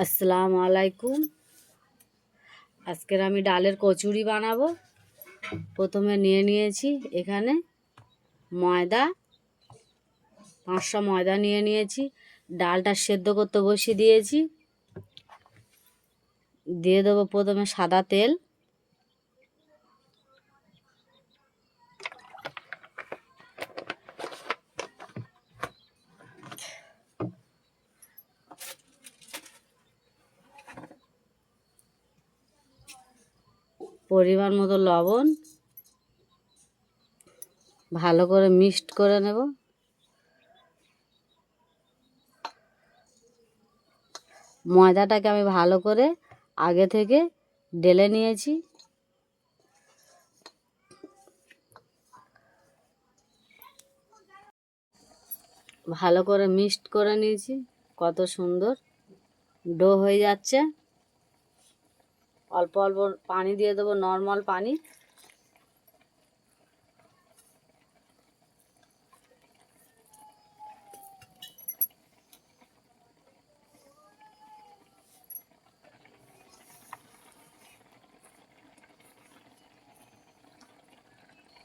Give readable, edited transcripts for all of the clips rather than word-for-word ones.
আসসালামু আলাইকুম। আজকের আমি ডালের কচুরি বানাবো। প্রথমে নিয়ে নিয়েছি এখানে ময়দা, 500 ময়দা নিয়ে নিয়েছি। ডালটা সেদ্ধ করতে বসিয়ে দিয়েছি। দিয়ে দেবো প্রথমে সাদা তেল, পরিমাণ মতো লবণ, ভালো করে মিক্সড করে নেব। ময়দাটাকে আমি ভালো করে আগে থেকে ঢেলে নিয়েছি। ভালো করে মিক্সড করে নিয়েছি। কত সুন্দর ডো হয়ে যাচ্ছে। অল্প অল্প পানি দিয়ে দেবো, নর্মাল পানি।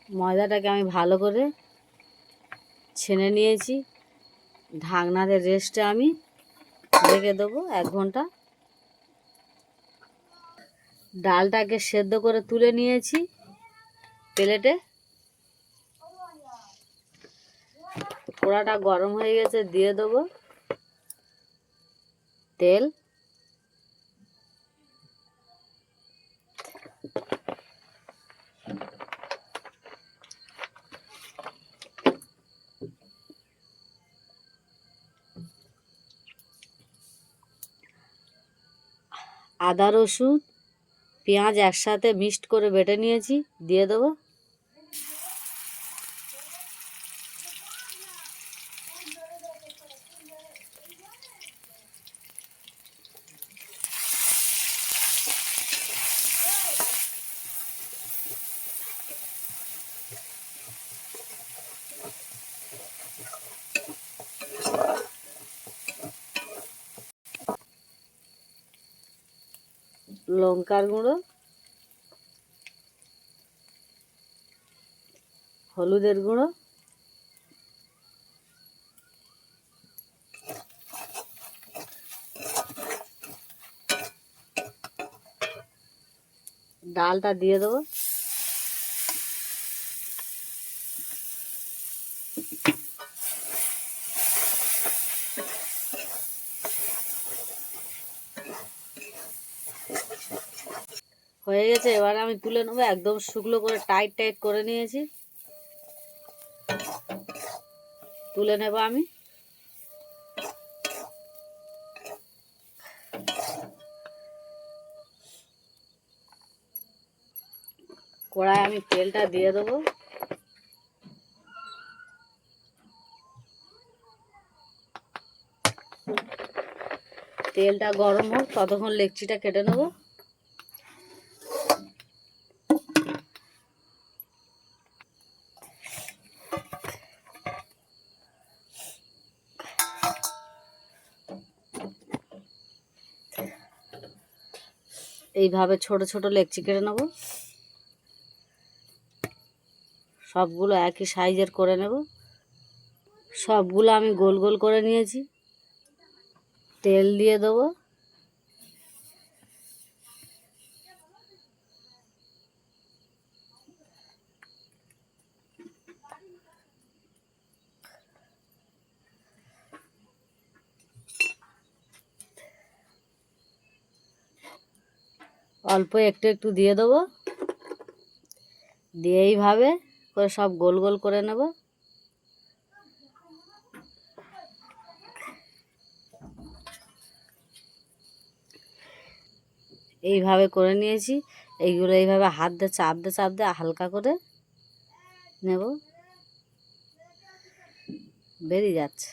ময়দাটাকে আমি ভালো করে ছেনে নিয়েছি। ঢাকনাতে রেস্টে আমি রেখে দেবো 1 ঘন্টা। ডালটাকে সেদ্ধ করে তুলে নিয়েছি প্লেটে। কড়াটা গরম হয়ে গেছে, দিয়ে দেবো তেল। আদা রসুন পেঁয়াজ একসাথে মিক্সড করে বেটে নিয়েছি, দিয়ে দেবো। লঙ্কার গুঁড়ো, হলুদের গুঁড়ো, ডালটা দিয়ে দেবো। হয়ে গেছে, এবার আমি তুলে নেবো। একদম শুকনো করে টাইট টাইট করে নিয়েছি, তুলে নেব আমি। কড়ায় আমি তেলটা দিয়ে দেবো। তেলটা গরম হোক, ততক্ষণ লেচিটা কেটে নেব। এইভাবে ছোট ছোট লেচি কেটে নেব। সবগুলো একই সাইজের করে নেব। সবগুলো আমি গোল গোল করে নিয়েছি। তেল দিয়ে দেবো। অল্প একটু একটু দিয়ে দেবো। দিয়ে এইভাবে করে সব গোল গোল করে নেব। এইভাবে করে নিয়েছি। এইগুলো এইভাবে হাত দিয়ে চাপ দিয়ে হালকা করে নেব। বেরিয়ে যাচ্ছে।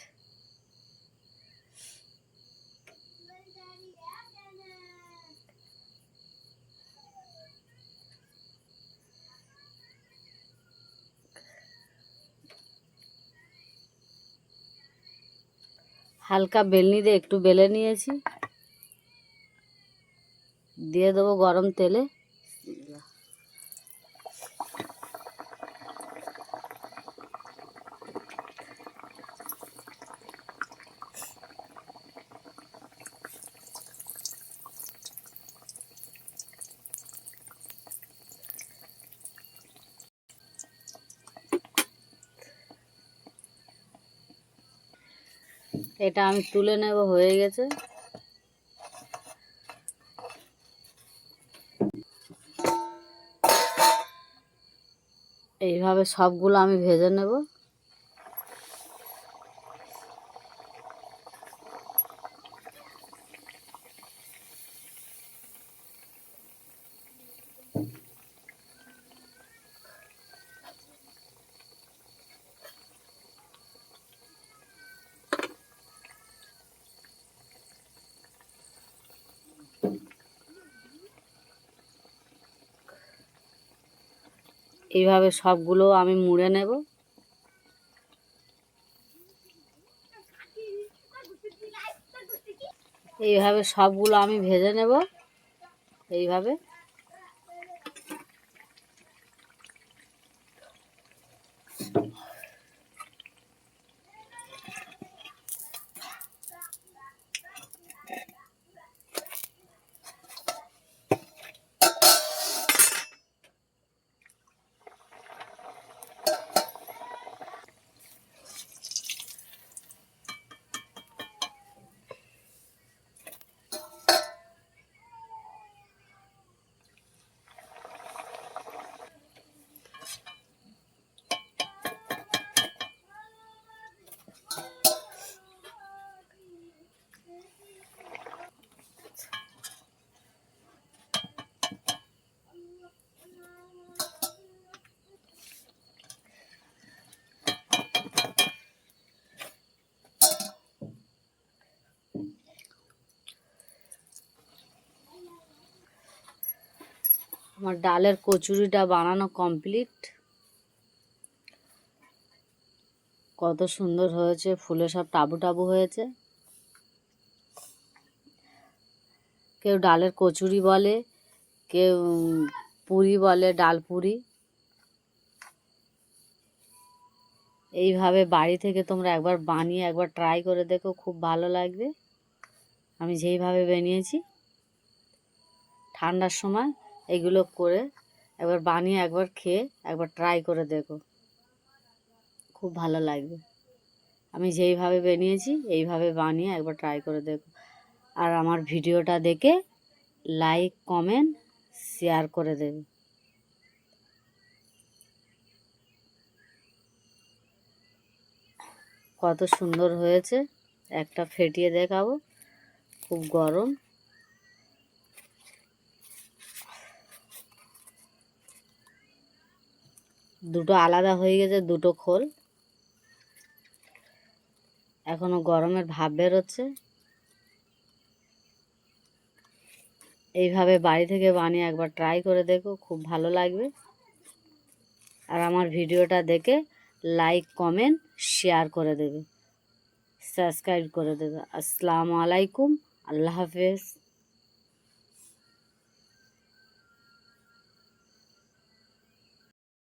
হালকা বেলনি দিয়ে একটু বেলে নিয়েছি। দিয়ে দেবো গরম তেলে। এটা আমি তুলে নেব, হয়ে গেছে। এইভাবে সবগুলো আমি ভেজে নেব। এইভাবে সবগুলো আমি মুড়ে নেব। এইভাবে সবগুলো আমি ভেজে নেব এইভাবে। আমার ডালের কচুরিটা বানানো কমপ্লিট। কত সুন্দর হয়েছে, ফুলে সব টাবু টাবু হয়েছে। কেউ ডালের কচুরি বলে, কেউ পুরি বলে, ডাল পুরি। এইভাবে বাড়ি থেকে তোমরা একবার বানিয়ে একবার ট্রাই করে দেখো, খুব ভালো লাগবে। আমি যেইভাবে বানিয়েছি, ঠান্ডার সময় এগুলো করে একবার বানিয়ে একবার খেয়ে একবার ট্রাই করে দেখো, খুব ভালো লাগবে। আমি যেইভাবে বানিয়েছি এইভাবে বানিয়ে একবার ট্রাই করে দেখো। আর আমার ভিডিওটা দেখে লাইক, কমেন্ট, শেয়ার করে দেবে। কত সুন্দর হয়েছে, একটা ফেটিয়ে দেখাবো, খুব গরম। দুটো আলাদা হয়ে গেছে, দুটো খোল। এখনো গরমের ভাব বেরোচ্ছে। এইভাবে বাড়ি থেকে বানিয়ে একবার ট্রাই করে দেখো, খুব ভালো লাগবে। আর আমার ভিডিওটা দেখে লাইক, কমেন্ট, শেয়ার করে দেবে, সাবস্ক্রাইব করে দেবে। আসসালামু আলাইকুম, আল্লাহ হাফেজ।